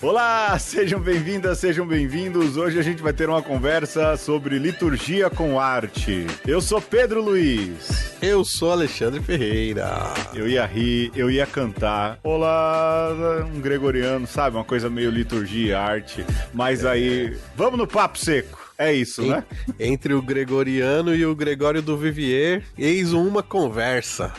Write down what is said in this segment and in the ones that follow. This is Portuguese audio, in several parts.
Olá, sejam bem-vindas, sejam bem-vindos. Hoje a gente vai ter uma conversa sobre liturgia com arte. Eu sou Pedro Luiz. Eu sou Alexandre Ferreira. Eu ia rir, eu ia cantar. Olá, um gregoriano, sabe? Uma coisa meio liturgia, arte. Mas aí, vamos no papo seco. É isso, né? Entre o gregoriano e o Gregório do Vivier, eis uma conversa.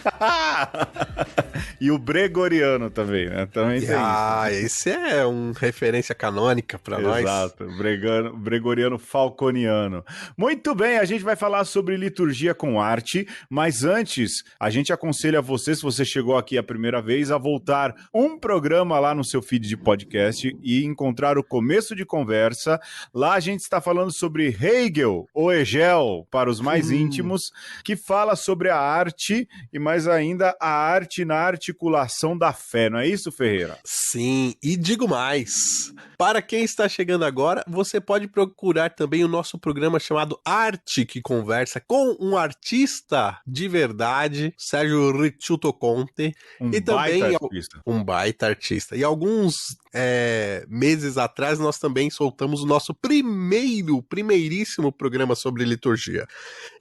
E o bregoriano também, né? Também tem isso. Esse é uma referência canônica pra nós. Exato, gregoriano falconiano. Muito bem, a gente vai falar sobre liturgia com arte, mas antes, a gente aconselha você, se você chegou aqui a primeira vez, a voltar um programa lá no seu feed de podcast e encontrar o começo de conversa. Lá a gente está falando sobre Hegel, ou Hegel, para os mais íntimos, que fala sobre a arte e mais ainda a arte na articulação da fé, não é isso, Ferreira? Sim, e digo mais, para quem está chegando agora, você pode procurar também o nosso programa chamado Arte que Conversa, com um artista de verdade, Sérgio Ricciuto Conte, e também um baita artista. E alguns meses atrás nós também soltamos o nosso primeiríssimo programa sobre liturgia.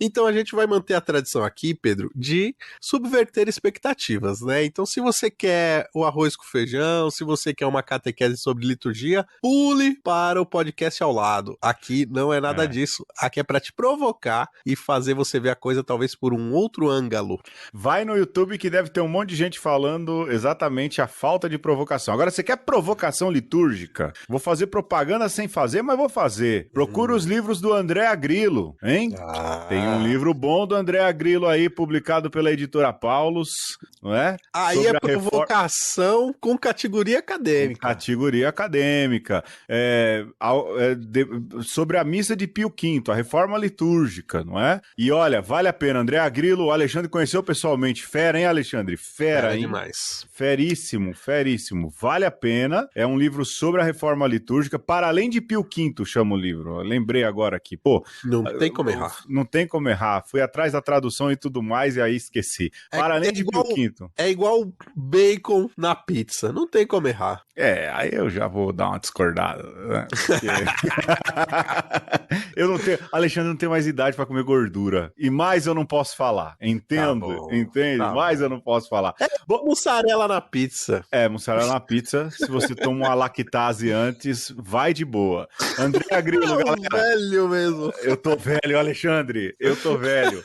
Então a gente vai manter a tradição aqui, Pedro, de subverter expectativas, né? Então se você quer o arroz com feijão, se você quer uma catequese sobre liturgia, pule para o podcast ao lado. Aqui não é nada disso. Aqui é para te provocar e fazer você ver a coisa talvez por um outro ângulo. Vai no YouTube que deve ter um monte de gente falando exatamente a falta de provocação. Agora, você quer provocação litúrgica? Vou fazer propaganda sem fazer, mas vou fazer. Procura os livros do André Agrillo, hein? Tem um livro bom do André Agrillo aí, publicado pela editora Paulus, não é? Aí sobre é provocação com categoria acadêmica. Com categoria acadêmica. Sobre a missa de Pio V, a reforma litúrgica, não é? E olha, vale a pena. André Agrillo, o Alexandre conheceu pessoalmente. Fera, hein, Alexandre? Fera, hein? Demais. Feríssimo, feríssimo. Vale a pena. É um livro sobre a reforma litúrgica. Para além de Pio V, chama o livro. Eu lembrei agora aqui. Pô, não tem como errar. Não tem como errar. Fui atrás da tradução e tudo mais e aí esqueci. Para além de Pio V. É igual bacon na pizza. Não tem como errar. Aí eu já vou dar uma discordada, né? Porque... eu não tenho... Alexandre não tem mais idade para comer gordura. E mais eu não posso falar. Entendo? Tá bom, entende? Tá mais bom. Eu não posso falar. Mussarela na pizza. Mussarela na pizza. Se você toma uma lactase antes, vai de boa. André Agrillo, galera. Velho mesmo. Eu tô velho, Alexandre. Eu tô velho.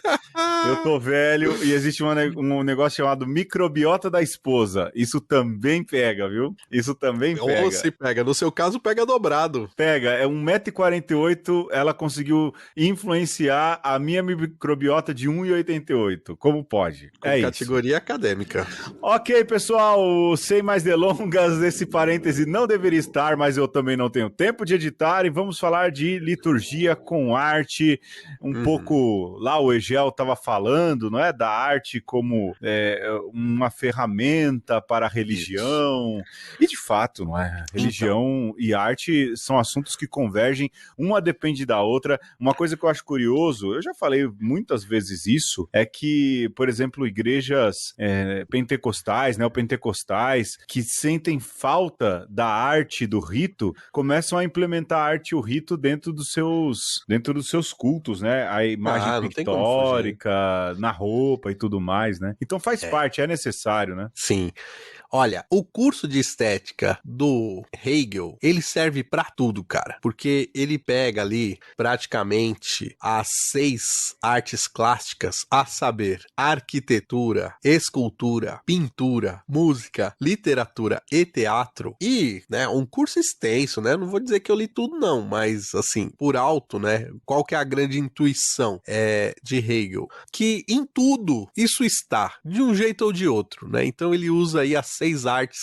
E existe um negócio chamado microbiota da esposa. Isso também pega, viu? Isso também pega. Ou se pega. No seu caso, pega dobrado. Pega. É 1,48 m. Ela conseguiu influenciar a minha microbiota de 1,88 m. Como pode? Com categoria acadêmica. Ok, pessoal. Sem mais delongas, esse parêntese não deveria estar, mas eu também não tenho tempo de editar. E vamos falar de liturgia com arte. Um pouco... Lá o Hegel estava falando, não é? Da arte como uma ferramenta para a religião. Isso. E de fato, não é? Religião e arte são assuntos que convergem, uma depende da outra. Uma coisa que eu acho curioso, eu já falei muitas vezes isso, é que, por exemplo, igrejas pentecostais, neopentecostais, que sentem falta da arte, do rito, começam a implementar a arte e o rito dentro dos seus cultos, né? A imagem pictórica, na roupa e tudo mais, né? Então faz parte, é necessário, né? Sim. Olha, o curso de estética do Hegel, ele serve pra tudo, cara. Porque ele pega ali, praticamente, as 6 artes clássicas, a saber, arquitetura, escultura, pintura, música, literatura e teatro. E, né, um curso extenso, né? Não vou dizer que eu li tudo, não. Mas, assim, por alto, né? Qual que é a grande intuição de Hegel? Que em tudo isso está, de um jeito ou de outro, né? Então ele usa aí as 6 artes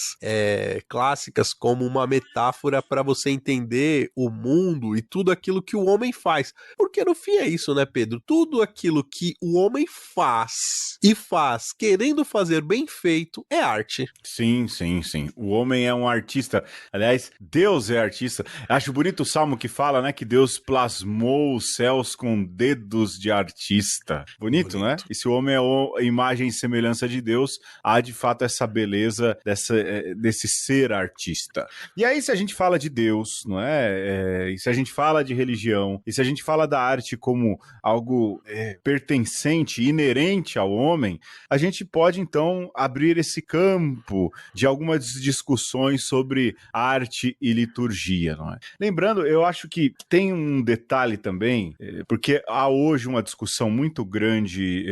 clássicas como uma metáfora para você entender o mundo e tudo aquilo que o homem faz. Porque no fim é isso, né, Pedro? Tudo aquilo que o homem faz e faz querendo fazer bem feito é arte. Sim, sim, sim. O homem é um artista. Aliás, Deus é artista. Acho bonito o salmo que fala, né, que Deus plasmou os céus com dedos de artista. Bonito, né? E se o homem é a imagem e semelhança de Deus, há de fato essa beleza desse ser artista. E aí, se a gente fala de Deus, não é? E se a gente fala de religião, e se a gente fala da arte como algo pertencente, inerente ao homem, a gente pode, então, abrir esse campo de algumas discussões sobre arte e liturgia, não é? Lembrando, eu acho que tem um detalhe também, porque há hoje uma discussão muito grande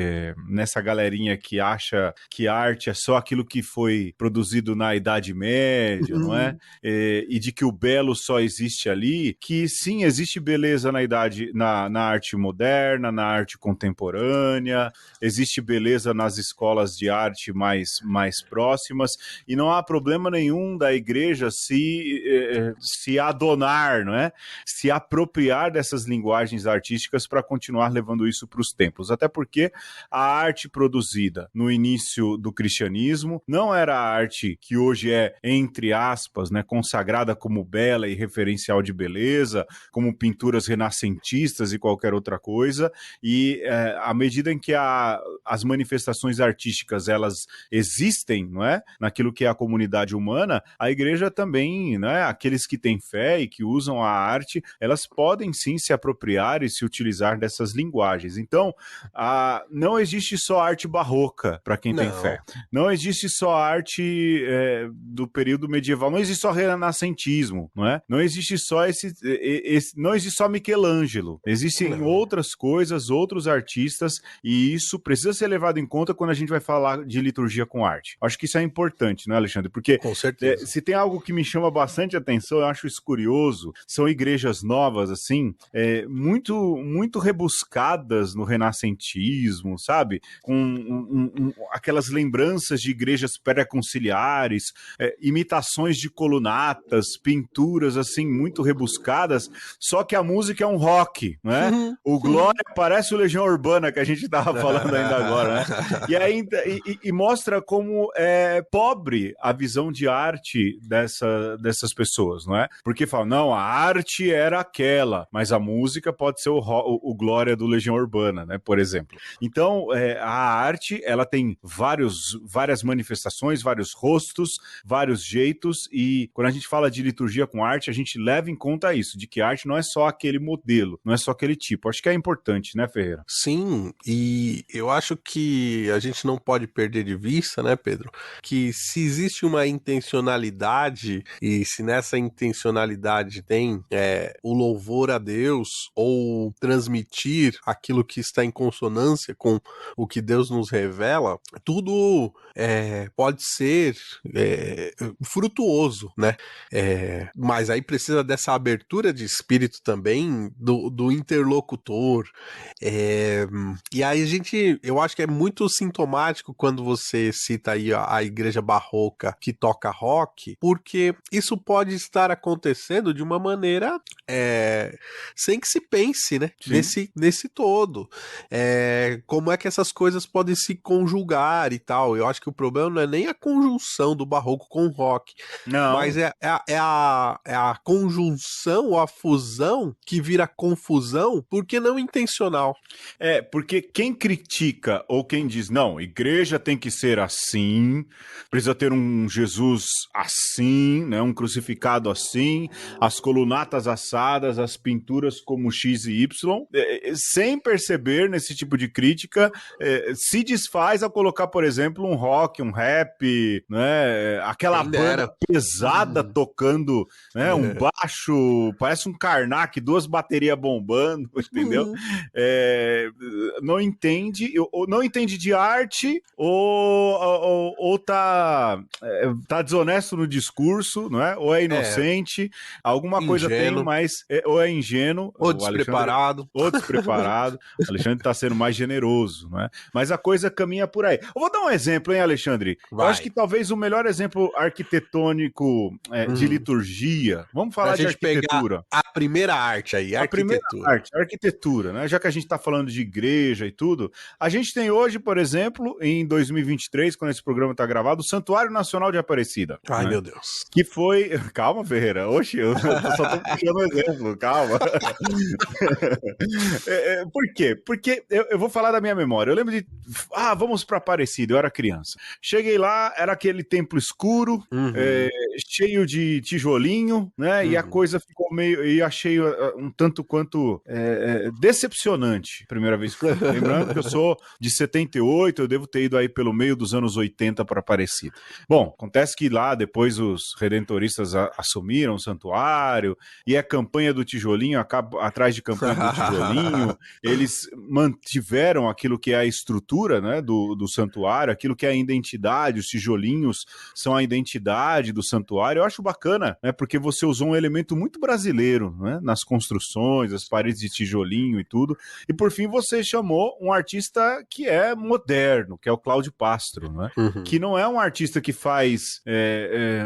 nessa galerinha que acha que arte é só aquilo que foi produzido na Idade Média, não é? E de que o belo só existe ali, que sim, existe beleza na arte moderna, na arte contemporânea, existe beleza nas escolas de arte mais próximas, e não há problema nenhum da igreja se adonar, não é? Se apropriar dessas linguagens artísticas para continuar levando isso para os templos. Até porque a arte produzida no início do cristianismo não era a arte que hoje é, entre aspas, né, consagrada como bela e referencial de beleza, como pinturas renascentistas e qualquer outra coisa, e à medida em que as manifestações artísticas elas existem, não é? Naquilo que é a comunidade humana, a igreja também, né? Aqueles que têm fé e que usam a arte, elas podem sim se apropriar e se utilizar dessas linguagens. Então, não existe só arte barroca para quem tem fé. Não existe só arte do período medieval, não existe só renascentismo, não é? Não existe só não existe só Michelangelo. Existem outras coisas, outros artistas, e isso precisa ser levado em conta quando a gente vai falar de liturgia com arte. Acho que isso é importante, não é, Alexandre? Porque com certeza. Se tem algo que me chama bastante atenção, eu acho isso curioso, são igrejas novas, assim, muito rebuscadas no renascentismo, sabe? Com aquelas lembranças de igrejas pré-conciliares, imitações de colunatas, pinturas, assim, muito rebuscadas, só que a música é um rock, né? O Glória parece o Legião Urbana, que a gente estava falando ainda agora, né? E mostra como é pobre a visão de arte dessas pessoas, não é? Porque falam, não, a arte era aquela, mas a música pode ser o Glória do Legião Urbana, né? Por exemplo. Então, a arte, ela tem várias manifestações, vários rostos, vários jeitos, e quando a gente fala de liturgia com arte, a gente leva em conta isso, de que arte não é só aquele modelo, não é só aquele tipo. Acho que é importante, né, Ferreira? Sim, e eu acho que a gente não pode perder de vista, né, Pedro, que se existe uma intencionalidade, e se nessa intencionalidade tem o louvor a Deus, ou transmitir aquilo que está em consonância com o que Deus nos revela, tudo pode ser frutuoso, né? Mas aí precisa dessa abertura de espírito também do interlocutor. E aí eu acho que é muito sintomático quando você cita aí a igreja barroca que toca rock, porque isso pode estar acontecendo de uma maneira sem que se pense, né? Nesse todo. Como é que essas coisas podem se conjugar e tal. Eu acho que o problema não é nem a conjunção do barroco com o rock, não. Mas é a conjunção ou a fusão que vira confusão porque não intencional. Porque quem critica ou quem diz, não, igreja tem que ser assim, precisa ter um Jesus assim, né, um crucificado assim, as colunatas assadas, as pinturas como X e Y, sem perceber nesse tipo de crítica, se desfaz ao colocar, por exemplo, um rock, um rap, né, aquela banda pesada tocando, né, um baixo, parece um Karnak, 2 baterias bombando, entendeu? Não entende de arte ou tá desonesto no discurso, não é? Ou é inocente, alguma coisa tem, mas ou é ingênuo, ou despreparado. O Alexandre tá sendo mais generoso, não é? Mas a coisa caminha por aí. Eu vou dar um exemplo, hein, Alexandre? Eu acho que talvez o melhor exemplo arquitetônico de liturgia, vamos falar de arquitetura. A primeira arte aí, a arquitetura. A arquitetura, né? Já que a gente tá falando de igreja e tudo, a gente gente tem hoje, por exemplo, em 2023, quando esse programa está gravado, o Santuário Nacional de Aparecida. Ai, né? meu Deus. Que foi... Calma, Ferreira. Oxe, eu só tô puxando um exemplo, calma. Por quê? Porque eu vou falar da minha memória. Eu lembro de... vamos para Aparecida, eu era criança. Cheguei lá, era aquele templo escuro, cheio de tijolinho, né? E a coisa ficou meio... E achei um tanto quanto decepcionante, primeira vez que fui. Lembrando que eu sou de 78, eu devo ter ido aí pelo meio dos anos 80 para Aparecida. Bom, acontece que lá depois os redentoristas assumiram o santuário, e a campanha do tijolinho, atrás de campanha do tijolinho, eles mantiveram aquilo que é a estrutura, né, do santuário, aquilo que é a identidade, os tijolinhos são a identidade do santuário. Eu acho bacana, né, porque você usou um elemento muito brasileiro, né, nas construções, as paredes de tijolinho e tudo, e por fim você chamou um artista que é moderno, que é o Cláudio Pastro, né, que não é um artista que faz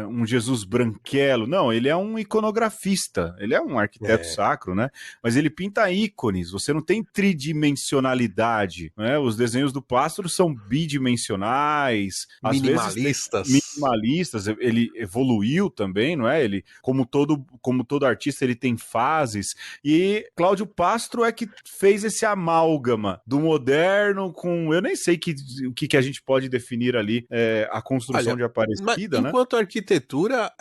um Jesus branquelo, não, ele é um iconografista, ele é um arquiteto sacro, né? Mas ele pinta ícones, você não tem tridimensionalidade, né? Os desenhos do Pastro são bidimensionais, minimalistas. Minimalistas, ele evoluiu também, não é? Ele, como todo artista, ele tem fases, e Cláudio Pastro é que fez esse amálgama do moderno com, eu nem sei o que a gente pode definir ali, a construção de Aparecida, né? Enquanto a arquitetura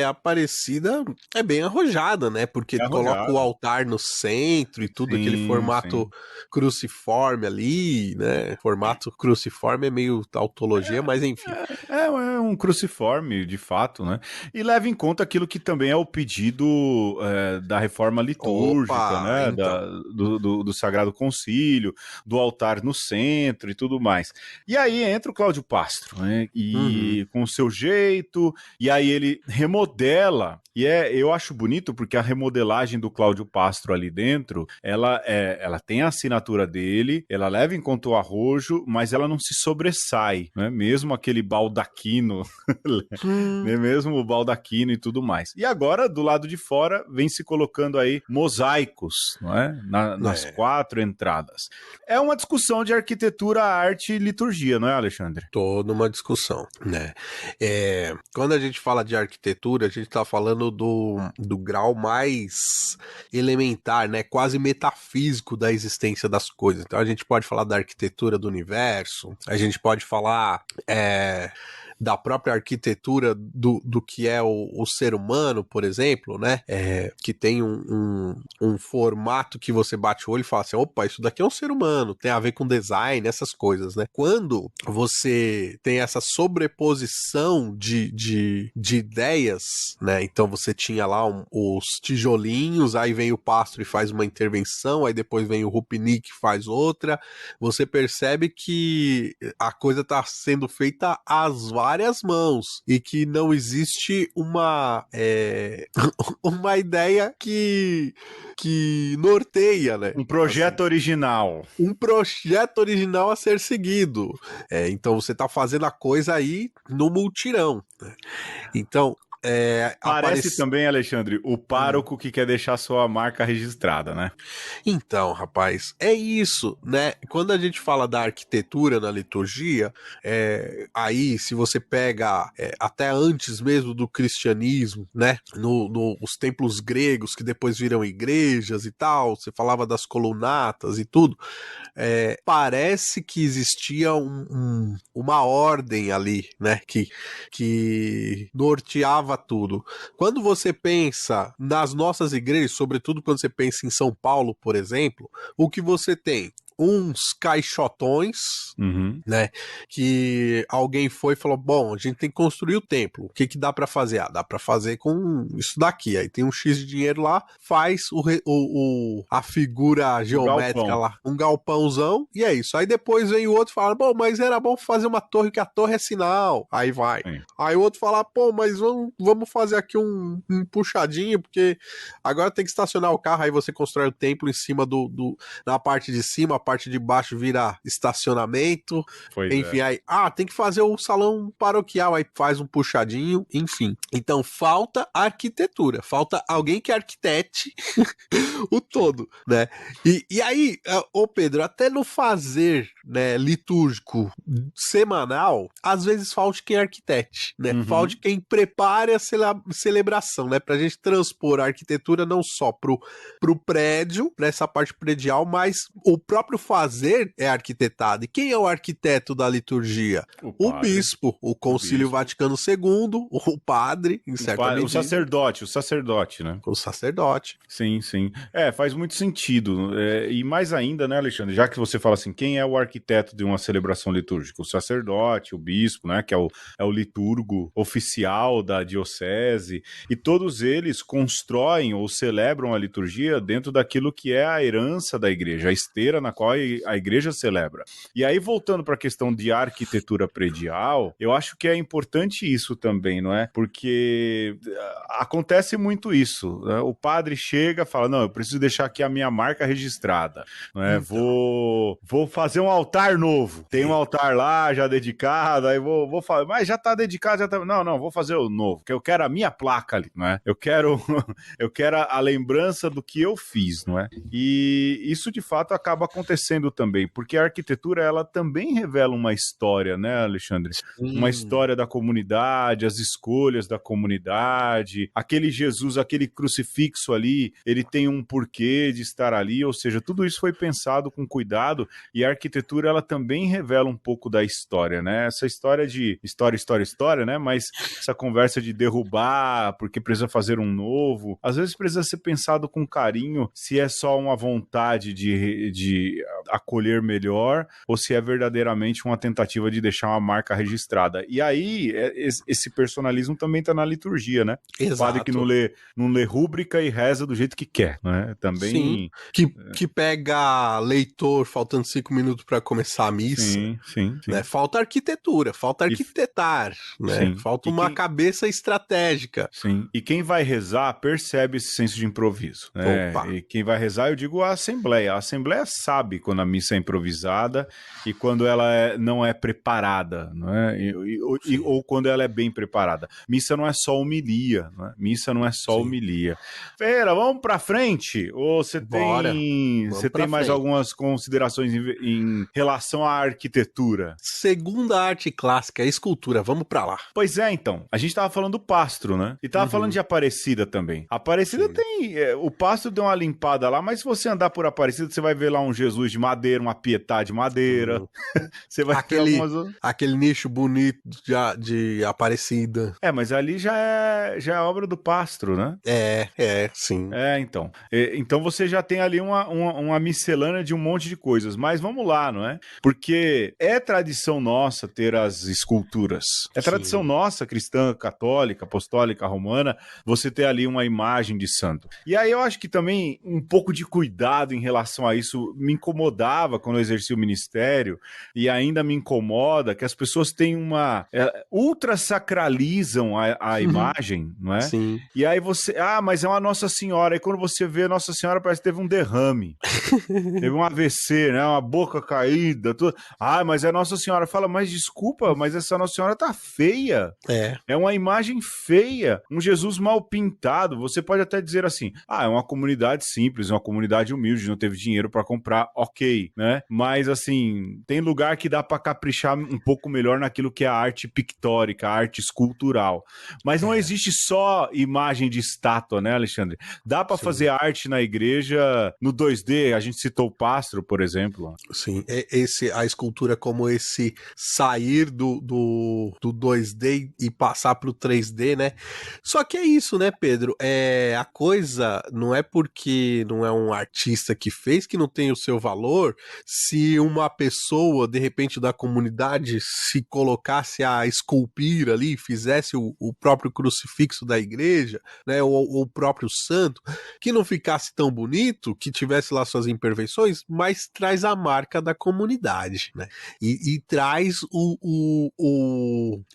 Aparecida é bem arrojada, né? Porque coloca o altar no centro e tudo, aquele formato cruciforme ali, né? Formato cruciforme é meio tautologia, mas enfim. É um cruciforme, de fato, né? E leva em conta aquilo que também é o pedido da reforma litúrgica, né? Então. Do Sagrado Concílio, do altar no centro e tudo mais. E aí entra o Cláudio Pastro, né? E com o seu jeito, e aí ele remodela, e eu acho bonito porque a remodelagem do Cláudio Pastro ali dentro, ela tem a assinatura dele, ela leva em conta o arrojo, mas ela não se sobressai, né? Mesmo aquele baldaquino, né? Mesmo o baldaquino e tudo mais. E agora, do lado de fora, vem se colocando aí mosaicos, não é? Nas 4 entradas. É uma discussão de arquitetura, arte e liturgia, não é, Alexandre? Toda uma discussão, né? Quando a gente fala de arquitetura, a gente está falando do grau mais elementar, né? Quase metafísico da existência das coisas. Então a gente pode falar da arquitetura do universo, a gente pode falar da própria arquitetura do que é o ser humano, por exemplo, né? Que tem um formato que você bate o olho e fala assim, opa, isso daqui é um ser humano, tem a ver com design, essas coisas, né? Quando você tem essa sobreposição de ideias, né? Então você tinha lá os tijolinhos, aí vem o Pastro e faz uma intervenção, aí depois vem o Rupnik e faz outra. Você percebe que a coisa está sendo feita às várias mãos e que não existe uma ideia que norteia, né? Um projeto original. Um projeto original a ser seguido. Então você tá fazendo a coisa aí no multirão, né? Então, parece também, Alexandre, o pároco que quer deixar sua marca registrada, né? Então, rapaz, é isso, né? Quando a gente fala da arquitetura na liturgia, aí se você pega até antes mesmo do cristianismo, né? Os templos gregos que depois viram igrejas e tal, você falava das colunatas e tudo, parece que existia uma ordem ali, né? Que norteava tudo. Quando você pensa nas nossas igrejas, sobretudo quando você pensa em São Paulo, por exemplo, o que você tem? Uns caixotões, né? Que alguém foi e falou, bom, a gente tem que construir o templo. O que dá pra fazer? Dá pra fazer com isso daqui. Aí tem um X de dinheiro lá, faz a figura geométrica lá, um galpãozão, e é isso. Aí depois vem o outro e fala, bom, mas era bom fazer uma torre, que a torre é sinal. Aí vai. Sim. Aí o outro fala, pô, mas vamos fazer aqui um puxadinho, porque agora tem que estacionar o carro, aí você constrói o templo em cima na parte de cima, a parte de baixo vira estacionamento, Pois enfim, é. aí, tem que fazer o salão paroquial, aí faz um puxadinho, enfim. Então, falta arquitetura, falta alguém que arquitete o todo, né? E aí, ô Pedro, até no fazer, né, litúrgico semanal, às vezes falta quem arquitete, né? Falta quem prepare a celebração, né? Pra gente transpor a arquitetura não só pro prédio, pra essa parte predial, mas o próprio fazer é arquitetado. E quem é o arquiteto da liturgia? O Padre, bispo, o Concílio bispo. Vaticano II, o padre, em certa medida. O sacerdote, né? O sacerdote. Sim, sim. Faz muito sentido. E mais ainda, né, Alexandre? Já que você fala assim, quem é o arquiteto de uma celebração litúrgica? O sacerdote, o bispo, né? Que é o liturgo oficial da diocese. E todos eles constroem ou celebram a liturgia dentro daquilo que é a herança da igreja, a esteira na qual a igreja celebra. E aí, voltando para a questão de arquitetura predial, eu acho que é importante isso também, não é? Porque acontece muito isso, né? O padre chega e fala, não, eu preciso deixar aqui a minha marca registrada, não é? Então. Vou fazer um altar novo, tem um altar lá já dedicado, aí vou fazer, mas já tá dedicado, já tá... Não, vou fazer o novo, que eu quero a minha placa ali, não é? Eu quero a lembrança do que eu fiz, não é? E isso de fato acaba acontecendo também, porque a arquitetura ela também revela uma história, né, Alexandre? Uma história da comunidade, as escolhas da comunidade, aquele Jesus, aquele crucifixo ali, ele tem um porquê de estar ali, ou seja, tudo isso foi pensado com cuidado e a arquitetura ela também revela um pouco da história, né? Essa história de história, né? Mas essa conversa de derrubar porque precisa fazer um novo, às vezes precisa ser pensado com carinho se é só uma vontade de acolher melhor ou se é verdadeiramente uma tentativa de deixar uma marca registrada. E aí, esse personalismo também está na liturgia, né? Exato. O padre que não lê rúbrica e reza do jeito que quer, né? Também... Sim, que pega leitor faltando 5 minutos para começar a missa. Sim. Né? Falta arquitetura, falta arquitetar, né? Sim. Falta uma cabeça estratégica. Sim, e quem vai rezar percebe esse senso de improviso, né? Opa. E quem vai rezar, eu digo a Assembleia sabe quando a missa é improvisada e quando ela não é preparada, não é? Ou quando ela é bem preparada. Missa não é só homilia, não é? Missa não é só homilia. Ferreira, vamos pra frente? Ou você tem mais algumas considerações em relação à arquitetura? Segunda arte clássica, escultura, vamos pra lá. Pois é, então. A gente tava falando do Pastro, né? E tava falando de Aparecida também. Aparecida tem... o Pastro deu uma limpada lá, mas se você andar por Aparecida, você vai ver lá um Jesus de madeira, uma Pietá de madeira. Você vai ter aquele nicho bonito de Aparecida. Mas ali já é obra do Pastro, né? Sim. Então. Então você já tem ali uma miscelânea de um monte de coisas. Mas vamos lá, não é? Porque é tradição nossa ter as esculturas. É tradição nossa, cristã, católica, apostólica, romana, você ter ali uma imagem de santo. E aí eu acho que também um pouco de cuidado em relação a isso me incomodava quando eu exerci o ministério e ainda me incomoda que as pessoas têm ultra sacralizam a imagem, não é? Sim. E aí você, mas é uma Nossa Senhora. E quando você vê a Nossa Senhora, parece que teve um derrame. Teve um AVC, né? Uma boca caída. Tudo. Mas é Nossa Senhora. Fala, mas desculpa, mas essa Nossa Senhora tá feia. É uma imagem feia. Um Jesus mal pintado. Você pode até dizer assim, é uma comunidade simples, uma comunidade humilde, não teve dinheiro para comprar, ok, né? Mas, assim, tem lugar que dá para caprichar um pouco melhor naquilo que é a arte pictórica, a arte escultural. Mas não existe só imagem de estátua, né, Alexandre? Dá para fazer arte na igreja no 2D, a gente citou o Pastro, por exemplo. Sim, a escultura como esse sair do 2D e passar pro 3D, né? Só que é isso, né, Pedro? A coisa não é porque não é um artista que fez que não tem o seu valor. Se uma pessoa, de repente, da comunidade se colocasse a esculpir ali, fizesse o próprio crucifixo da igreja, né, ou o próprio santo, que não ficasse tão bonito, que tivesse lá suas imperfeições, mas traz a marca da comunidade, né? E traz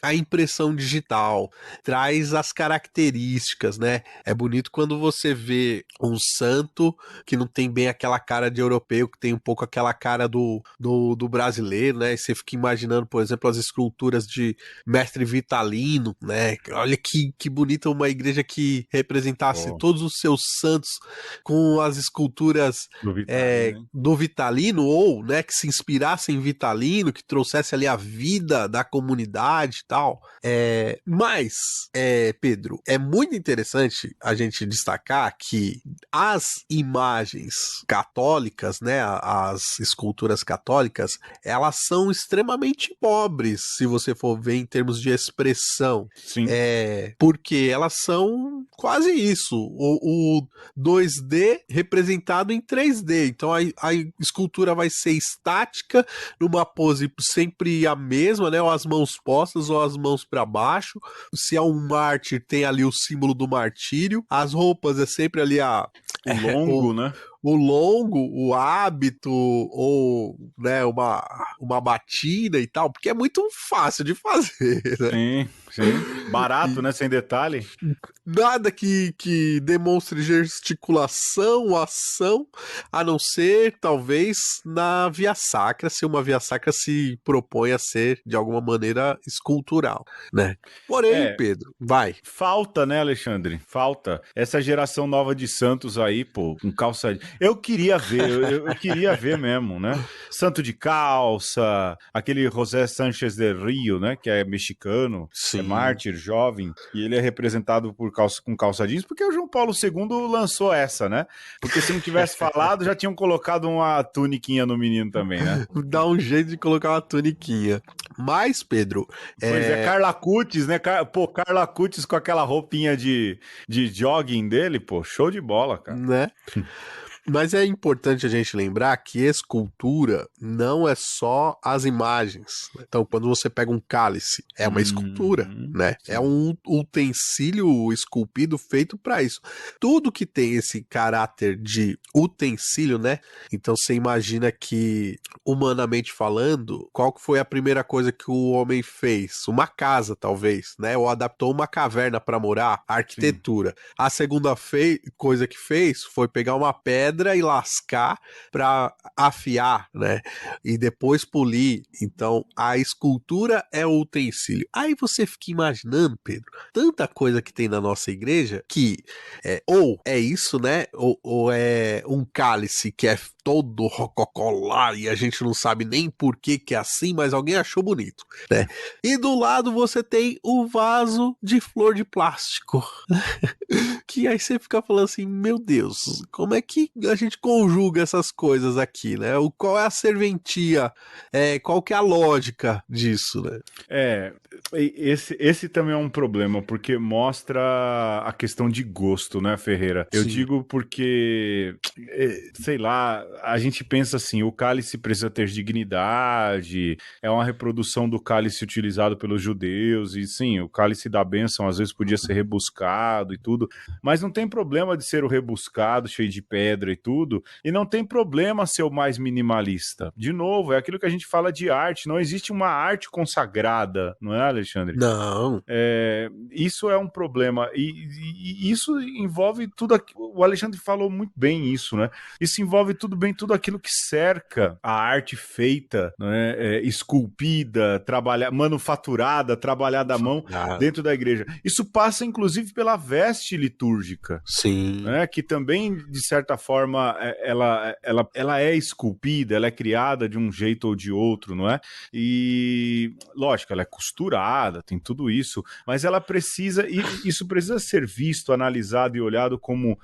a impressão digital, traz as características, né? É bonito quando você vê um santo que não tem bem aquela cara de europeu, que tem um pouco aquela cara do brasileiro, né? E você fica imaginando, por exemplo, as esculturas de Mestre Vitalino, né? Olha que bonita uma igreja que representasse todos os seus santos com as esculturas do Vitalino, ou, né, que se inspirasse em Vitalino, que trouxesse ali a vida da comunidade e tal. Mas, Pedro, é muito interessante a gente destacar que as imagens católicas, né, as esculturas católicas, elas são extremamente pobres, se você for ver em termos de expressão. Sim. Porque elas são quase isso, o 2D representado em 3D. Então a escultura vai ser estática, numa pose sempre a mesma, né, ou as mãos postas ou as mãos para baixo. Se é um mártir, tem ali o símbolo do martírio. As roupas é sempre ali o longo, né? O longo, o hábito, ou, né, uma batina e tal, porque é muito fácil de fazer, né? Sim. Barato, né? Sem detalhe. Nada que demonstre gesticulação, ação, a não ser, talvez, na via sacra, se uma via sacra se propõe a ser, de alguma maneira, escultural, né? Porém, Pedro, vai. Falta, né, Alexandre? Falta. Essa geração nova de santos aí, pô, com calça... Eu queria ver, eu queria ver mesmo, né? Santo de calça, aquele José Sánchez de Rio, né, que é mexicano, Sim. É mártir, jovem, e ele é representado com calça jeans, porque o João Paulo II lançou essa, né? Porque se não tivesse falado, já tinham colocado uma tuniquinha no menino também, né? Dá um jeito de colocar uma tuniquinha. Mas, Pedro... Pois é, Carla Cutis, né? Pô, Carla Cutis com aquela roupinha de jogging dele, pô, show de bola, cara. Né? Mas é importante a gente lembrar que escultura não é só as imagens. Então, quando você pega um cálice, é uma escultura, né? Sim. É um utensílio esculpido feito para isso. Tudo que tem esse caráter de utensílio, né? Então, você imagina que, humanamente falando, qual que foi a primeira coisa que o homem fez? Uma casa, talvez, né? Ou adaptou uma caverna para morar, arquitetura. Sim. A segunda coisa que fez foi pegar uma pedra e lascar para afiar, né? E depois polir. Então, a escultura é o utensílio. Aí você fica imaginando, Pedro, tanta coisa que tem na nossa igreja que ou é isso, né? Ou é um cálice que é todo rococó lá e a gente não sabe nem por que é assim, mas alguém achou bonito, né? E do lado você tem o vaso de flor de plástico. Que aí você fica falando assim, meu Deus, como é que a gente conjuga essas coisas aqui, né? Qual é a serventia? Qual que é a lógica disso, né? Esse também é um problema, porque mostra a questão de gosto, né, Ferreira? Eu digo porque, sei lá, a gente pensa assim, o cálice precisa ter dignidade, é uma reprodução do cálice utilizado pelos judeus, e sim, o cálice da bênção às vezes podia ser rebuscado e tudo, mas não tem problema de ser o rebuscado, cheio de pedra e tudo, e não tem problema ser o mais minimalista. De novo, é aquilo que a gente fala de arte, não existe uma arte consagrada, não é, Alexandre? Não. Isso é um problema, e isso envolve tudo aquilo, o Alexandre falou muito bem isso, né? Isso envolve tudo aquilo que cerca a arte feita, né? Esculpida, manufaturada, trabalhada à mão dentro da igreja. Isso passa, inclusive, pela veste litúrgica. Sim. Né? Que também, de certa forma, ela é esculpida, ela é criada de um jeito ou de outro, não é? E, lógico, ela é costurada, tem tudo isso, mas ela precisa, isso precisa ser visto, analisado e olhado como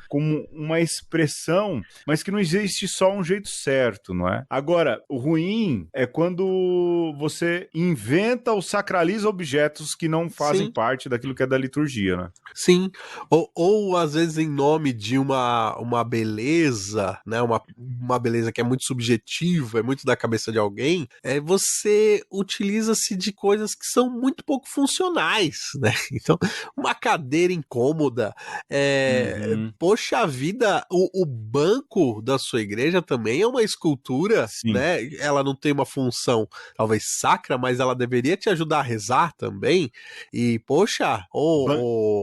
uma expressão, mas que não existe só um jeito certo, não é? Agora, o ruim é quando você inventa ou sacraliza objetos que não fazem parte daquilo que é da liturgia, né? Sim, ou às vezes em nome de uma beleza, né, uma beleza que é muito subjetiva, é muito da cabeça de alguém, você utiliza-se de coisas que são muito pouco funcionais, né? Então, uma cadeira incômoda, poxa vida, o banco da sua igreja também é uma escultura, Sim. né? Ela não tem uma função, talvez sacra, mas ela deveria te ajudar a rezar também. E, poxa,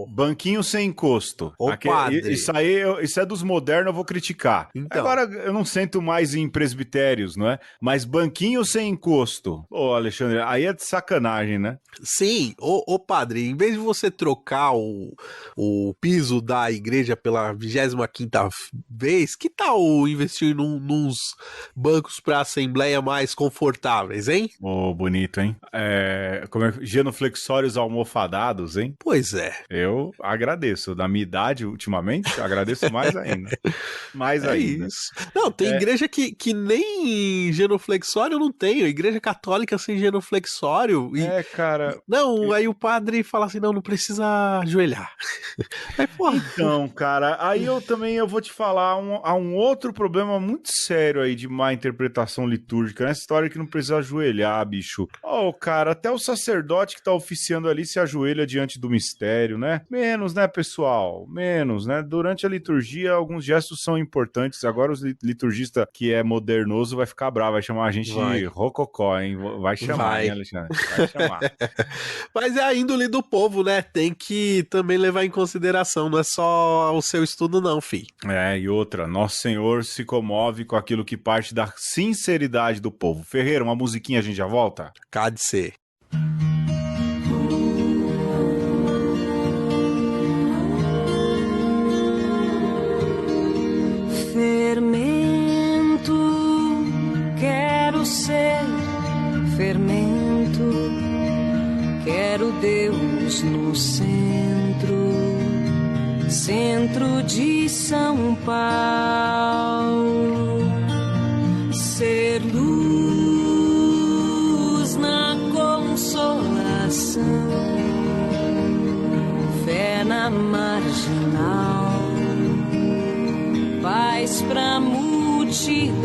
Banquinho sem encosto. padre. Isso é dos modernos, eu vou criticar. Então. Agora, eu não sento mais em presbitérios, não é? Mas banquinho sem encosto. Ô, Alexandre, aí é de sacanagem, né? Sim, padre, em vez de você trocar o piso da igreja pela 25ª vez, que tal investir nos bancos para assembleia mais confortáveis, hein? Ô, bonito, hein? Genuflexórios almofadados, hein? Pois é. Eu agradeço. Da minha idade, ultimamente, agradeço mais ainda. Mais ainda. Isso. Não, tem igreja que nem genuflexório não tem. Igreja católica sem genuflexório. Cara. Não, aí o padre fala assim: não precisa ajoelhar. Aí, porra. Então, cara, aí eu vou te falar há um outro problema muito sério aí de má interpretação litúrgica, nessa história que não precisa ajoelhar, bicho. Cara, até o sacerdote que tá oficiando ali se ajoelha diante do mistério, né? Menos, né, pessoal? Menos, né? Durante a liturgia, alguns gestos são importantes. Agora, os liturgista que é modernoso vai ficar bravo, vai chamar a gente de rococó, hein? Vai chamar, hein, Alexandre? Vai chamar. Mas é a índole do povo, né? Tem que também levar em consideração, não é só o seu estudo não, fi. E outra, Nosso Senhor se comove com aquilo que parte da sinceridade do povo. Ferreira, uma musiquinha, a gente já volta? Cá de ser. Fermento, quero ser fermento, quero Deus no centro de São Paulo, ser luz na consolação, fé na marginal, paz pra multidão.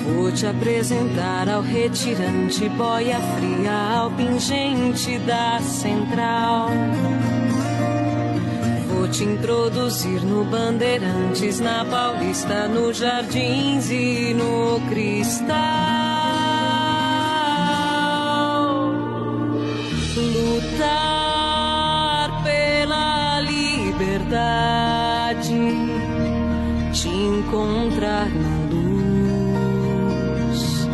Vou te apresentar ao retirante, boia fria, ao pingente da central. Vou te introduzir no Bandeirantes, na Paulista, no Jardins e no Cristal. Lutar pela liberdade, te encontrar na luz,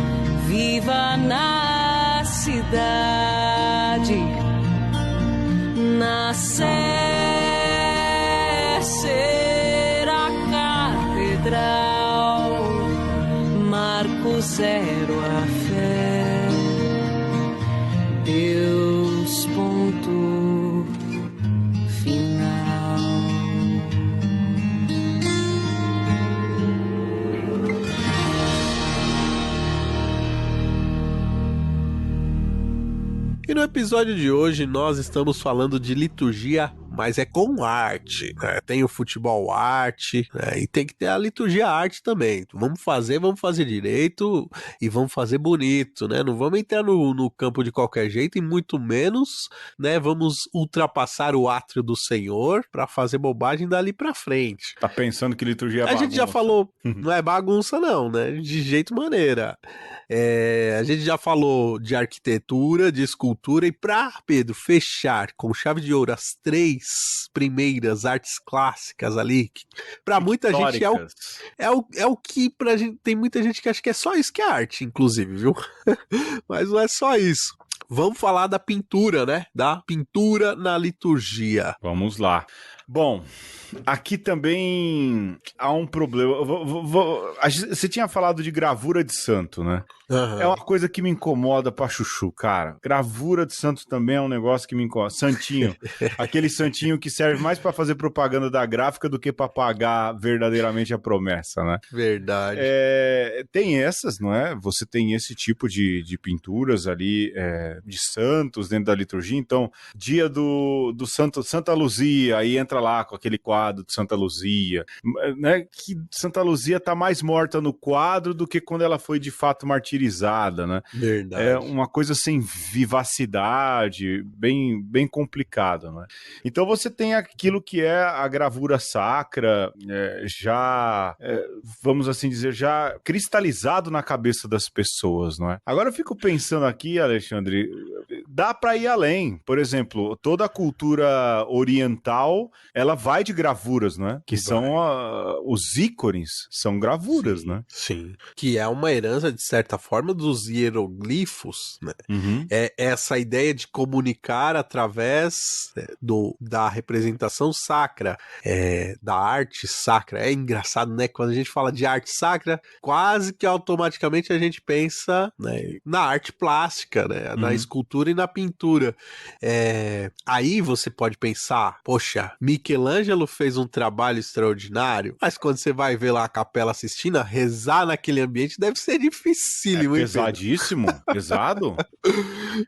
viva na cidade, nascer, ser a catedral, marco zero a fé, Deus ponto final. E no episódio de hoje nós estamos falando de liturgia, mas é com arte, né? Tem o futebol arte, né? E tem que ter a liturgia arte também. Vamos fazer direito e vamos fazer bonito, né? Não vamos entrar no campo de qualquer jeito e muito menos, né? Vamos ultrapassar o átrio do Senhor para fazer bobagem dali para frente. Tá pensando que liturgia é bagunça? A gente já falou, não é bagunça não, né? De jeito maneira. A gente já falou de arquitetura, de escultura, e para Pedro fechar com chave de ouro as 3 primeiras artes clássicas ali, que para muita gente é o que pra gente, tem muita gente que acha que é só isso que é arte, inclusive, viu? Mas não é só isso. Vamos falar da pintura, né? Da pintura na liturgia. Vamos lá. Bom, aqui também há um problema. Você tinha falado de gravura de santo, né? Uhum. É uma coisa que me incomoda pra chuchu, cara. Gravura de santo também é um negócio que me incomoda. Santinho. Aquele santinho que serve mais pra fazer propaganda da gráfica do que pra pagar verdadeiramente a promessa, né? Verdade. Tem essas, não é? Você tem esse tipo de pinturas ali de santos dentro da liturgia. Então, dia do Santa Luzia, aí entra encontra lá com aquele quadro de Santa Luzia, né? Que Santa Luzia tá mais morta no quadro do que quando ela foi de fato martirizada, né? Verdade. É uma coisa sem vivacidade, bem complicada, né? Então você tem aquilo que é a gravura sacra, vamos assim dizer, já cristalizado na cabeça das pessoas, não é? Agora eu fico pensando aqui, Alexandre, dá para ir além. Por exemplo, toda a cultura oriental, ela vai de gravuras, né? Que são os ícones, são gravuras, sim, né? Sim. Que é uma herança, de certa forma, dos hieroglifos, né? Uhum. É essa ideia de comunicar através da representação sacra, da arte sacra. É engraçado, né? Quando a gente fala de arte sacra, quase que automaticamente a gente pensa, né, na arte plástica, né? Na escultura e na pintura. Aí você pode pensar, poxa, Michelangelo fez um trabalho extraordinário, mas quando você vai ver lá a capela Sistina, rezar naquele ambiente deve ser dificílimo, hein, Pedro? Pesadíssimo, pesado.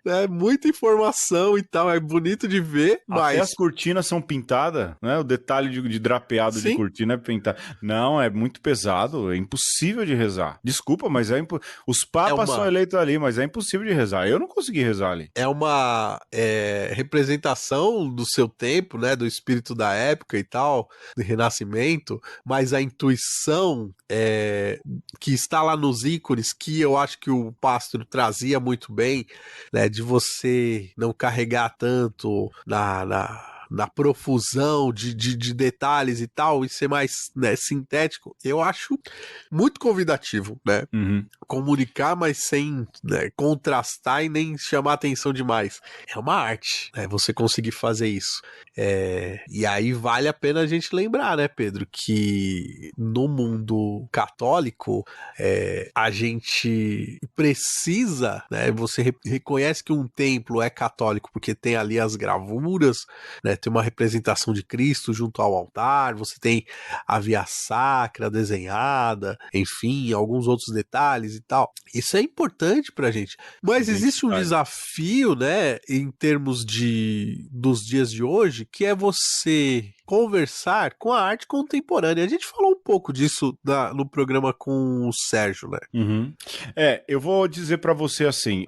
É muita informação e tal, é bonito de ver, mas... Até as cortinas são pintadas, né? O detalhe de drapeado Sim. de cortina é pintado. Não, é muito pesado, é impossível de rezar. Desculpa, mas os papas são eleitos ali, mas é impossível de rezar. Eu não consegui rezar ali. É uma representação do seu tempo, né? Do espírito da época e tal, do Renascimento, mas a intuição que está lá nos ícones, que eu acho que o Pastro trazia muito bem, né, de você não carregar tanto na profusão de detalhes e tal, e ser mais, né, sintético, eu acho muito convidativo, né? Comunicar, mas sem, né, contrastar e nem chamar atenção demais. É uma arte, né? Você conseguir fazer isso. E aí vale a pena a gente lembrar, né, Pedro, que no mundo católico a gente precisa, né? Você reconhece que um templo é católico porque tem ali as gravuras, né? Tem uma representação de Cristo junto ao altar, você tem a via sacra desenhada, enfim, alguns outros detalhes e tal. Isso é importante pra gente. Mas existe um desafio, né, em termos dos dias de hoje, que é você conversar com a arte contemporânea. A gente falou um pouco disso no programa com o Sérgio, né? Eu vou dizer pra você assim,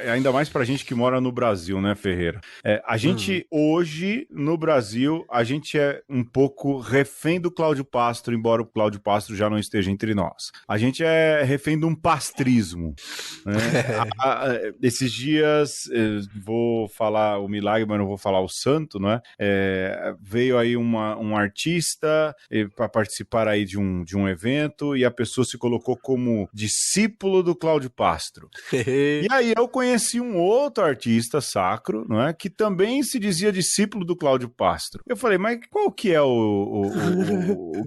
ainda mais pra gente que mora no Brasil, né, Ferreira? A gente hoje, no Brasil, a gente é um pouco refém do Cláudio Pastro, embora o Cláudio Pastro já não esteja entre nós. A gente é refém de um pastrismo, né? Esses dias, vou falar o milagre, mas não vou falar o santo, né? Veio aí um artista para participar aí de um evento e a pessoa se colocou como discípulo do Cláudio Pastro. E aí eu conheci um outro artista sacro, não é, que também se dizia discípulo do Cláudio Pastro. Eu falei, mas qual que é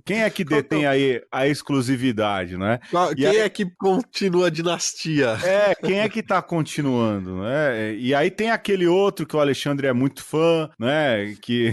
quem é que detém aí a exclusividade, né? Quem é que continua a dinastia? Quem é que tá continuando, né? E aí tem aquele outro que o Alexandre é muito fã, né? Que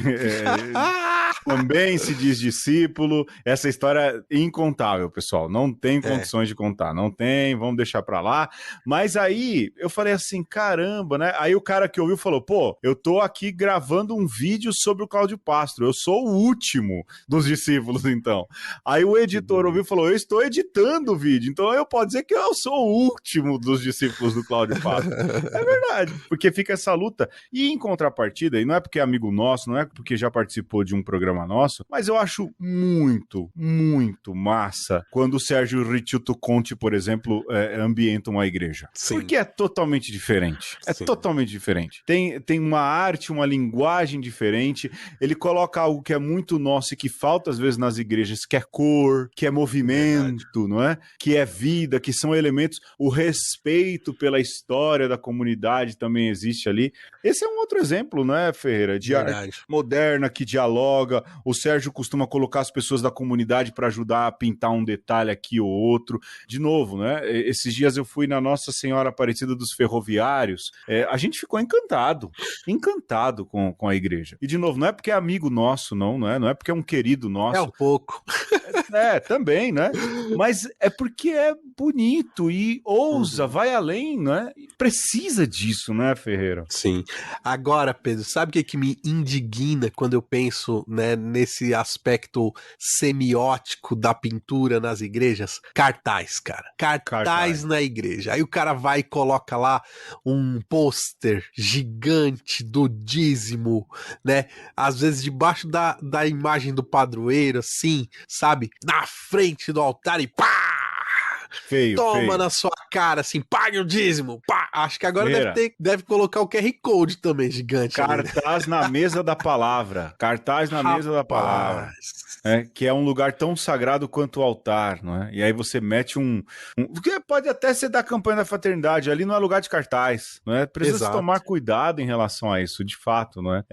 também se diz discípulo. Essa história é incontável, pessoal. Não tem condições de contar. Não tem, vamos deixar pra lá. Mas aí, eu falei assim, caramba, né? Aí o cara que ouviu falou, pô, eu tô aqui gravando um vídeo sobre o Cláudio Pastro. Eu sou o último dos discípulos, então. Aí o editor ouviu e falou, eu estou editando o vídeo. Então eu posso dizer que eu sou o último dos discípulos do Cláudio Pastro. É verdade, porque fica essa luta. E em contrapartida, e não é porque é amigo nosso, não é porque já participou de um programa nosso, mas eu acho muito, muito massa quando o Sérgio Ricciuto Conte, por exemplo, ambienta uma igreja. Sim. Porque é totalmente diferente. É totalmente diferente. Tem uma arte, uma linguagem diferente. Ele coloca algo que é muito nosso e que falta às vezes nas igrejas, que é cor, que é movimento, não é? Que é vida, que são elementos. O respeito pela história da comunidade também existe ali. Esse é um outro exemplo, não é, Ferreira? De arte moderna que dialoga sinagoga, o Sérgio costuma colocar as pessoas da comunidade para ajudar a pintar um detalhe aqui ou outro. De novo, né? Esses dias eu fui na Nossa Senhora Aparecida dos Ferroviários, a gente ficou encantado com a igreja. E de novo, não é porque é amigo nosso, não é? Não é porque é um querido nosso. É um pouco. Também, né? Mas é porque é bonito e ousa, vai além, né? Precisa disso, né, Ferreira? Sim. Agora, Pedro, sabe o que me indigna quando eu penso, né, nesse aspecto semiótico da pintura nas igrejas? Cartaz, cara. Cartaz na igreja. Aí o cara vai e coloca lá um pôster gigante do dízimo, né? Às vezes debaixo da imagem do padroeiro, assim, sabe? Na frente do altar e pá! Feio, Toma na sua cara, assim, pague o dízimo, pá! Acho que agora deve colocar o QR Code também, gigante. Cartaz na mesa da palavra. Cartaz na mesa da palavra. Que é um lugar tão sagrado quanto o altar, não é? E aí você mete porque pode até ser da campanha da fraternidade, ali não é lugar de cartaz, não é? Precisa se tomar cuidado em relação a isso, de fato, não é?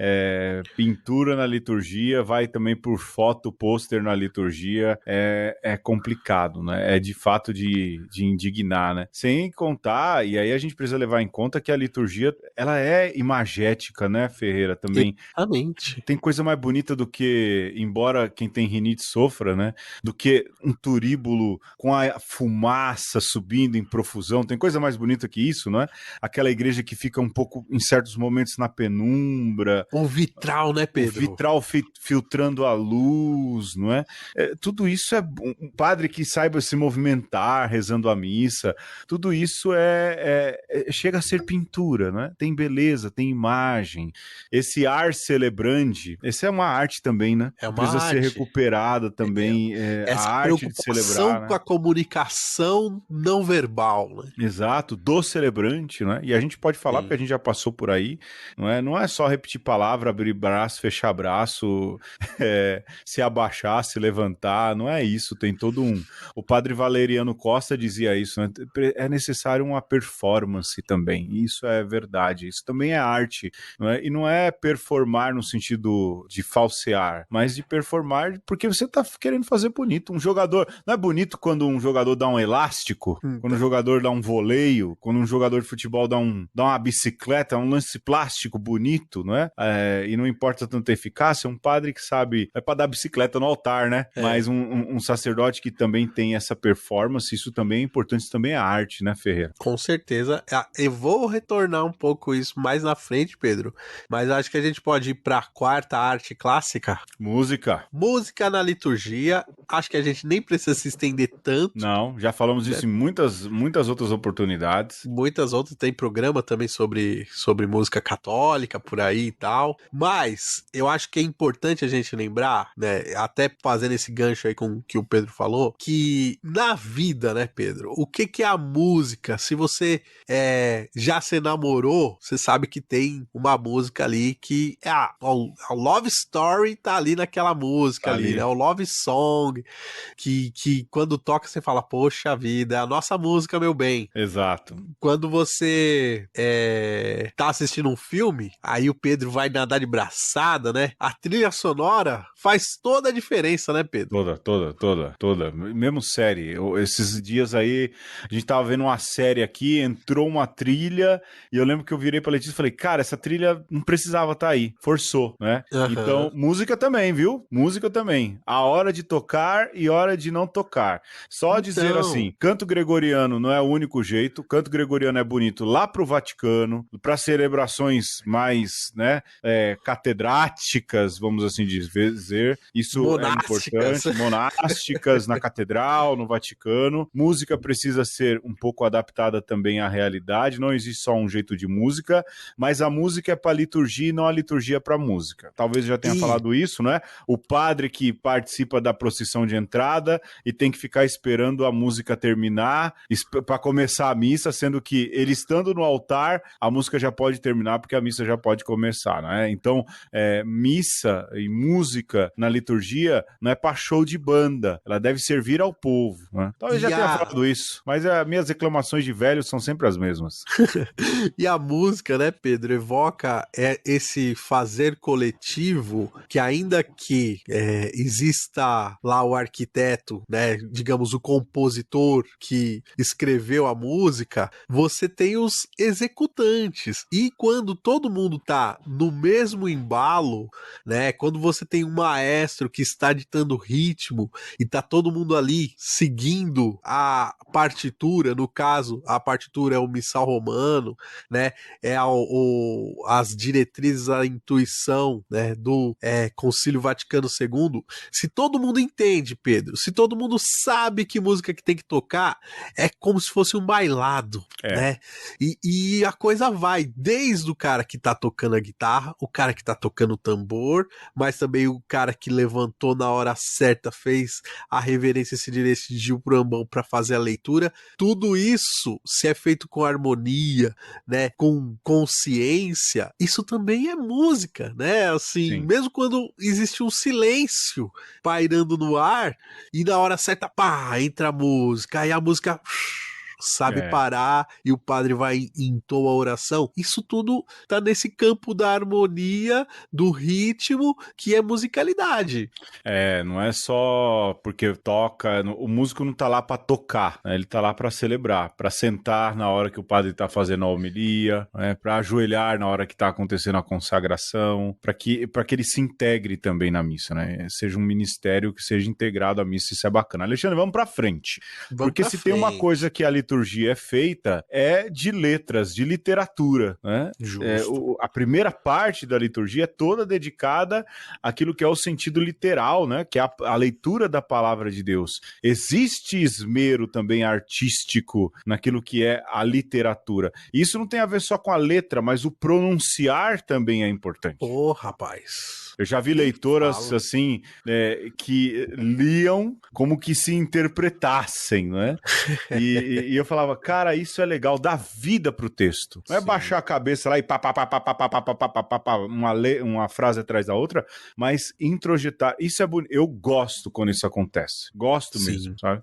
Pintura na liturgia, vai também por foto, pôster na liturgia, é complicado, né? É de fato de indignar, né? Sem contar, e aí a gente precisa levar em conta que a liturgia, ela é imagética, né, Ferreira, também. Exatamente. Tem coisa mais bonita do que, embora quem tem rinite sofra, né, do que um turíbulo com a fumaça subindo em profusão. Tem coisa mais bonita que isso, não é? Aquela igreja que fica um pouco, em certos momentos, na penumbra. O vitral, né, Pedro? O vitral filtrando a luz, não é? Tudo isso é um padre que saiba se movimentar, rezando a missa. Tudo isso chega a ser pintura, né? Tem beleza, tem imagem. Esse ar celebrante, essa é uma arte também, né? É uma Precisa arte. ser recuperada também. Essa a arte de celebrar, com a comunicação não verbal, né? Exato, do celebrante, né? E a gente pode falar, porque a gente já passou por aí, não é só repetir palavra, abrir braço, fechar braço, se abaixar, se levantar, não é isso, tem todo o padre Valeriano Costa dizia isso, né? É necessário uma performance também, isso é verdade, isso também é arte, não é? E não é performar no sentido de falsear, mas de performar porque você tá querendo fazer bonito. Um jogador, não é bonito quando um jogador dá um elástico, quando um jogador dá um voleio, quando um jogador de futebol dá uma bicicleta, um lance plástico bonito, não é? E não importa tanta eficácia, um padre que sabe, é para dar bicicleta no altar, né? Mas um sacerdote que também tem essa performance, isso também é importante, isso também é arte, né, Ferreira? Com certeza. Eu vou retornar um pouco isso mais na frente, Pedro, mas acho que a gente pode ir para a quarta arte clássica. Música na liturgia. Acho que a gente nem precisa se estender tanto. Não, já falamos isso em muitas outras oportunidades. Muitas outras, tem programa também sobre música católica, por aí e tal. Mas eu acho que é importante a gente lembrar, né, até fazendo esse gancho aí com o que o Pedro falou, que na vida, né, Pedro, o que é a música? Se você já se namorou, você sabe que tem uma música ali que a Love Story tá ali naquela música ali, né? O Love Song, que quando toca você fala, poxa vida, é a nossa música, meu bem. Exato. Quando você tá assistindo um filme, aí o Pedro vai nadar de braçada, né? A trilha sonora faz toda a diferença, né, Pedro? Toda. Mesmo série. Esses dias aí, a gente tava vendo uma série aqui, entrou uma trilha, e eu lembro que eu virei pra Letícia e falei, cara, essa trilha não precisava estar aí, forçou, né? Então, música também, viu? Música também. A hora de tocar e hora de não tocar. Só dizer assim, canto gregoriano não é o único jeito, canto gregoriano é bonito lá pro Vaticano, para celebrações mais, né, catedráticas, vamos assim dizer, isso é importante, monásticas na catedral, no Vaticano. Música precisa ser um pouco adaptada também à realidade, não existe só um jeito de música, mas a música é para liturgia e não a liturgia para música. Talvez eu já tenha falado isso, né? O padre que participa da procissão de entrada e tem que ficar esperando a música terminar para começar a missa, sendo que ele estando no altar, a música já pode terminar porque a missa já pode começar, né? Então, missa e música na liturgia não é para show de banda, ela deve servir ao povo, né? Talvez já tenha falado isso, mas as minhas reclamações de velho são sempre as mesmas. mesmas. E a música, né, Pedro, evoca esse fazer coletivo que ainda que exista lá o arquiteto, né, digamos o compositor que escreveu a música, você tem os executantes. E quando todo mundo tá no mesmo embalo, né, quando você tem um maestro que está ditando ritmo e tá todo mundo ali seguindo a partitura, no caso, a partitura é o missal romano, né, é as diretrizes, a intuição, né, do Concílio Vaticano II. Se todo mundo entende, Pedro, se todo mundo sabe que música que tem que tocar, é como se fosse um bailado, né? E a coisa vai desde o cara que tá tocando a guitarra, o cara que tá tocando o tambor, mas também o cara que levantou na hora certa, fez a reverência, se dirigiu pro ambão para fazer a leitura. Tudo isso, se é feito com harmonia, né, com consciência, isso também é música, né? Assim, Sim. mesmo quando existe um silêncio pairando no ar e na hora certa, pá, entra a música, aí a música sabe parar e o padre vai e entoa a oração. Isso tudo tá nesse campo da harmonia, do ritmo, que é musicalidade. Não é só porque toca, o músico não tá lá pra tocar, né? Ele tá lá pra celebrar, pra sentar na hora que o padre tá fazendo a homilia, né? Pra ajoelhar na hora que tá acontecendo a consagração, pra que ele se integre também na missa, né? Seja um ministério que seja integrado à missa, isso é bacana. Alexandre, vamos pra frente. Porque se tem uma coisa que a liturgia é feita, é de letras, de literatura, né? Justo. A primeira parte da liturgia é toda dedicada àquilo que é o sentido literal, né? Que é a leitura da palavra de Deus. Existe esmero também artístico naquilo que é a literatura. E isso não tem a ver só com a letra, mas o pronunciar também é importante. Rapaz. Eu já vi leitoras, assim, que liam como que se interpretassem, né? E eu falava, cara, isso é legal, dá vida pro texto. Não é baixar a cabeça lá e uma frase atrás da outra, mas introjetar. Isso é bonito. Eu gosto quando isso acontece. Gosto mesmo, sabe?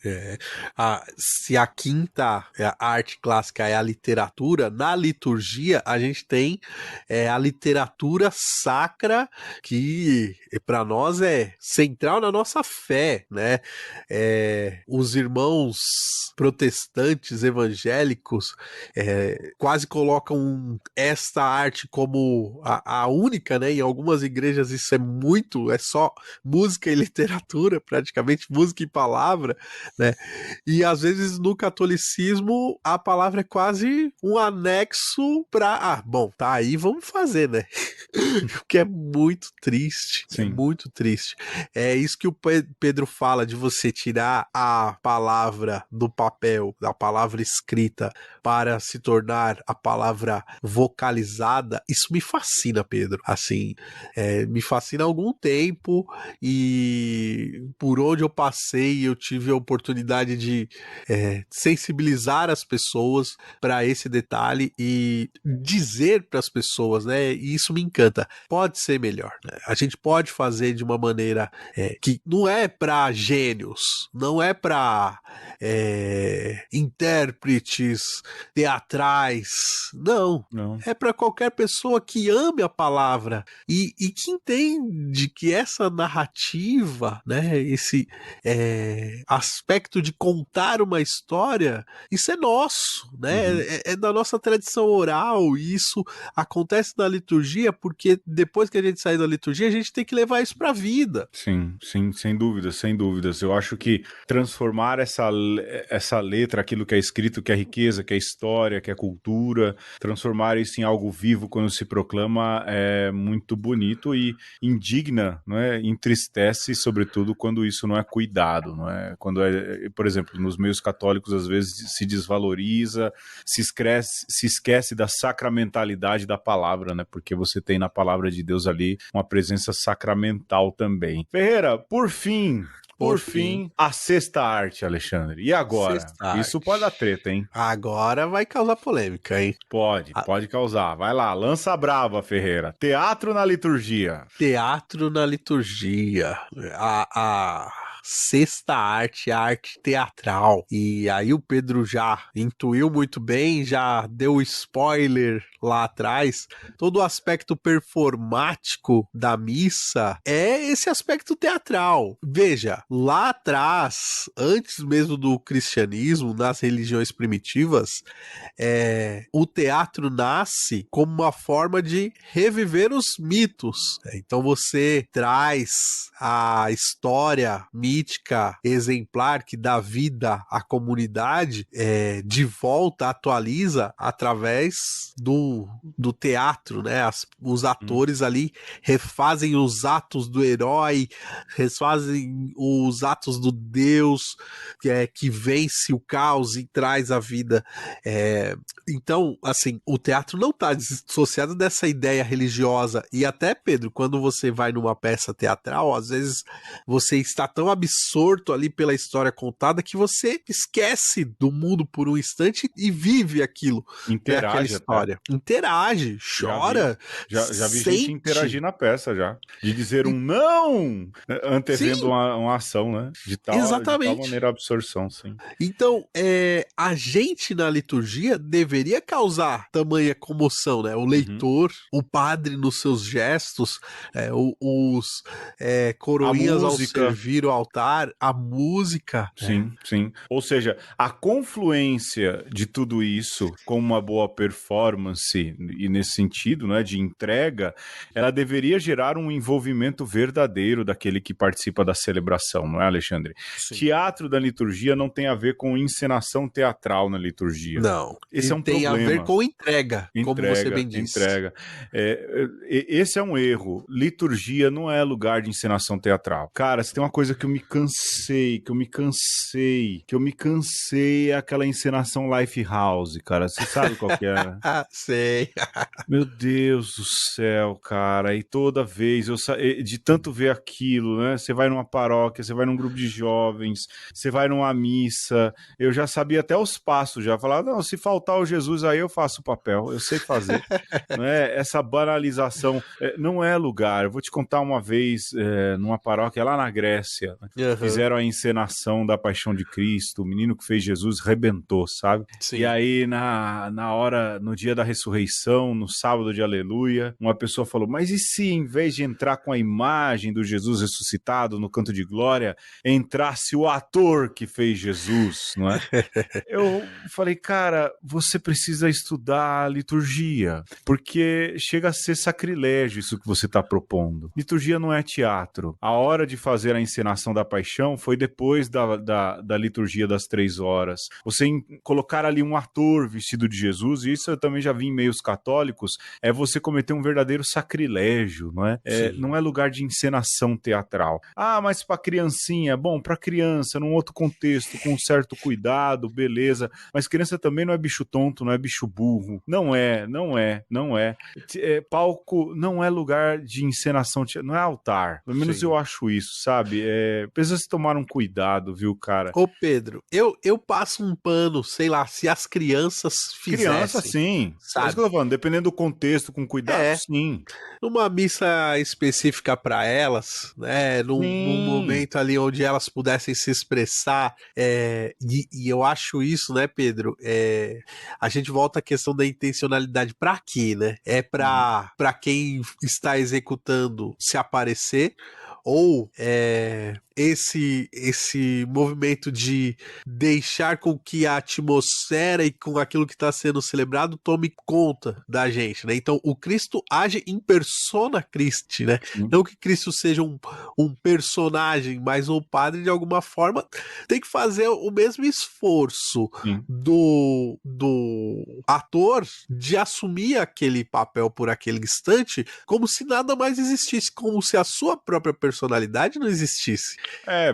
Se a quinta a arte clássica é a literatura, na liturgia a gente tem a literatura sacra que para nós é central na nossa fé, né? Os irmãos protestantes evangélicos quase colocam esta arte como a única, né? Em algumas igrejas isso é só música e literatura, praticamente música e palavra, né? E às vezes no catolicismo a palavra é quase um anexo para, bom, tá aí, vamos fazer, né? O que é muito triste, Sim. É muito triste. É isso que o Pedro fala de você tirar a palavra do papel, da palavra escrita, para se tornar a palavra vocalizada. Isso me fascina, Pedro. Assim, me fascina há algum tempo e por onde eu passei eu tive a oportunidade de sensibilizar as pessoas para esse detalhe e dizer para as pessoas, né? E isso me encanta. Pode ser melhor, né? A gente pode fazer de uma maneira que não é para gênios, não é para intérpretes teatrais, não. É para qualquer pessoa que ame a palavra e que entende que essa narrativa, né, esse aspecto de contar uma história, isso é nosso, né? Uhum. É da nossa tradição oral e isso acontece na liturgia porque depois que a gente sair da liturgia a gente tem que levar isso para a vida. Sim, sem dúvidas, sem dúvidas. Eu acho que transformar essa letra, aquilo que é escrito, que é riqueza, que é história, que é cultura, transformar isso em algo vivo quando se proclama é muito bonito e indigna, não é? Entristece, sobretudo, quando isso não é cuidado, não é? Quando por exemplo, nos meios católicos, às vezes se desvaloriza, se esquece da sacramentalidade da palavra, né? Porque você tem na palavra de Deus ali uma presença sacramental também. Ferreira, por fim, a sexta arte, Alexandre. E agora? Isso pode dar treta, hein? Agora vai causar polêmica, hein? Pode causar. Vai lá, lança brava, Ferreira. Teatro na liturgia. Teatro na liturgia. A sexta arte, a arte teatral. E aí o Pedro já intuiu muito bem, já deu spoiler lá atrás. Todo o aspecto performático da missa é esse aspecto teatral. Veja, lá atrás, antes mesmo do cristianismo, nas religiões primitivas, o teatro nasce como uma forma de reviver os mitos. Então você traz a história mítica exemplar que dá vida à comunidade de volta, atualiza através do teatro, né? Os atores ali refazem os atos do herói, refazem os atos do Deus que vence o caos e traz a vida. Então, assim, o teatro não está dissociado dessa ideia religiosa. E até, Pedro, quando você vai numa peça teatral, às vezes você está tão absorto ali pela história contada que você esquece do mundo por um instante e vive aquilo. Interage aquela história. até. Interage, chora. Já vi sente. gente interagir na peça já. De dizer um não antevendo uma ação, né? De tal maneira a absorção, sim. Então, a gente na liturgia deveria causar tamanha comoção, né? O leitor, o padre nos seus gestos, os coroinhas ao servir o altar, a música. Sim, sim. Ou seja, a confluência de tudo isso com uma boa performance, e nesse sentido, né, de entrega, ela deveria gerar um envolvimento verdadeiro daquele que participa da celebração, não é, Alexandre? Sim. Teatro da liturgia não tem a ver com encenação teatral na liturgia. Não. Esse é um tem problema. A ver com entrega, como você bem disse. Entrega. Esse é um erro. Liturgia não é lugar de encenação teatral. Cara, se tem uma coisa que eu me cansei, é aquela encenação Lifehouse, cara. Você sabe qual que é? Sei. Meu Deus do céu, cara. E toda vez, de tanto ver aquilo, né? Você vai numa paróquia, você vai num grupo de jovens, você vai numa missa. Eu já sabia até os passos, já falava, não, se faltar o Jesus aí eu faço o papel, eu sei fazer. Não é? Essa banalização não é lugar. Eu vou te contar uma vez, numa paróquia lá na Grécia, fizeram a encenação da Paixão de Cristo, o menino que fez Jesus rebentou, sabe? Sim. E aí na hora, no dia da ressurreição, no sábado de aleluia, uma pessoa falou, mas e se em vez de entrar com a imagem do Jesus ressuscitado no canto de glória, entrasse o ator que fez Jesus, não é? Eu falei, cara, você precisa estudar a liturgia, porque chega a ser sacrilégio isso que você está propondo. Liturgia não é teatro. A hora de fazer a encenação da paixão foi depois da liturgia das 3 horas. Você colocar ali um ator vestido de Jesus, e isso eu também já vi em meios católicos, é você cometer um verdadeiro sacrilégio, não é? Não é lugar de encenação teatral. Ah, mas para criancinha, bom, para criança, num outro contexto, com um certo cuidado, beleza, mas criança também não é bicho tonto, não é bicho burro, não é. Palco não é lugar de encenação, não é altar, pelo menos eu acho isso, sabe? Precisa se tomar um cuidado, viu, cara? Ô Pedro, eu passo um pano, sei lá, se as crianças fizessem. Criança, sim. Sabe? É isso que eu tô falando, dependendo do contexto, com cuidado, sim. Numa missa específica para elas, né? Num momento ali onde elas pudessem se expressar, e eu acho isso, né, Pedro? A gente volta à questão da intencionalidade. Para quê, né? É para quem está executando se aparecer, ou esse movimento de deixar com que a atmosfera e com aquilo que está sendo celebrado tome conta da gente, né? Então, o Cristo age em persona Christi, né? Não que Cristo seja um personagem, mas o padre, de alguma forma, tem que fazer o mesmo esforço do ator de assumir aquele papel por aquele instante, como se nada mais existisse, como se a sua própria personalidade não existisse.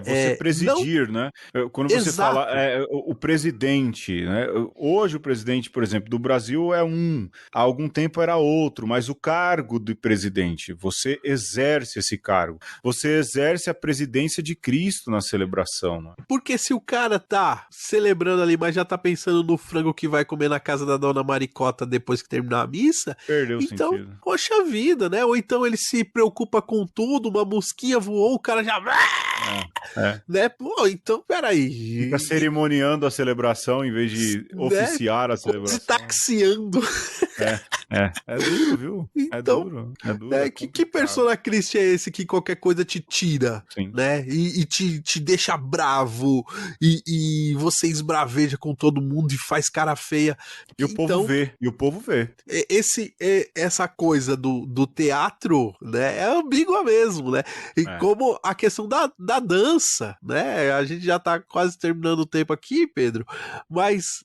Você presidir, né? Quando você fala o presidente, né? Hoje o presidente, por exemplo, do Brasil é há algum tempo era outro, mas o cargo de presidente, você exerce esse cargo, você exerce a presidência de Cristo na celebração, né? Porque se o cara tá celebrando ali, mas já tá pensando no frango que vai comer na casa da dona Maricota depois que terminar a missa, perdeu o sentido. Então, poxa vida, né? Ou então ele se preocupa com tudo, uma mosquinha voou, o cara já Né? Pô, então, peraí. Fica cerimoniando a celebração em vez de oficiar a celebração. Se taxiando. É duro, viu? Então, É duro. Né? Que Persona Christi é esse que qualquer coisa te tira, Sim. né? E te deixa bravo, e você esbraveja com todo mundo e faz cara feia. E o povo vê. Essa coisa do teatro, né? É ambígua mesmo, né? E como a questão da dança, né? A gente já tá quase terminando o tempo aqui, Pedro, mas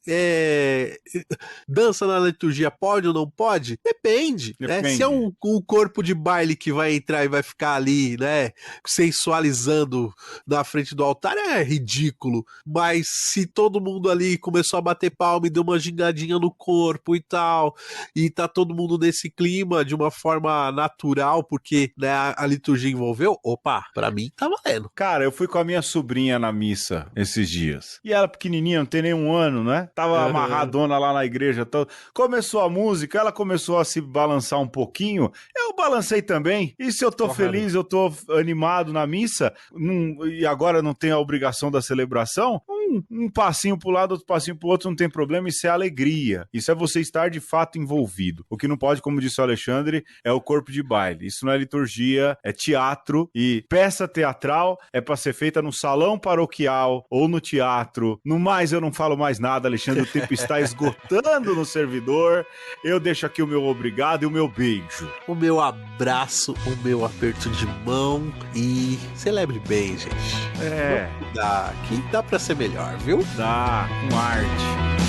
dança na liturgia pode ou não pode? Depende. Né? Se é um corpo de baile que vai entrar e vai ficar ali, né, sensualizando na frente do altar, é ridículo. Mas se todo mundo ali começou a bater palma e deu uma gingadinha no corpo e tal, e tá todo mundo nesse clima de uma forma natural, porque, né, a liturgia envolveu, opa, pra mim tá valendo. Cara, eu fui com a minha sobrinha na missa esses dias. E ela pequenininha, não tem nem um ano, né? Tava amarradona lá na igreja. Começou a música, ela começou a se balançar um pouquinho. Eu balancei também. E se eu tô feliz, eu tô animado na missa, e agora não tenho a obrigação da celebração, um passinho pro lado, outro passinho pro outro, não tem problema. Isso é alegria. Isso é você estar de fato envolvido. O que não pode, como disse o Alexandre, é o corpo de baile. Isso não é liturgia, é teatro. E peça teatral é pra ser feita no salão paroquial ou no teatro. No mais, eu não falo mais nada, Alexandre. O tempo está esgotando no servidor. Eu deixo aqui o meu obrigado e o meu beijo. O meu abraço, o meu aperto de mão e celebre bem, gente. É. Dá pra ser melhor, viu? Dá, com arte.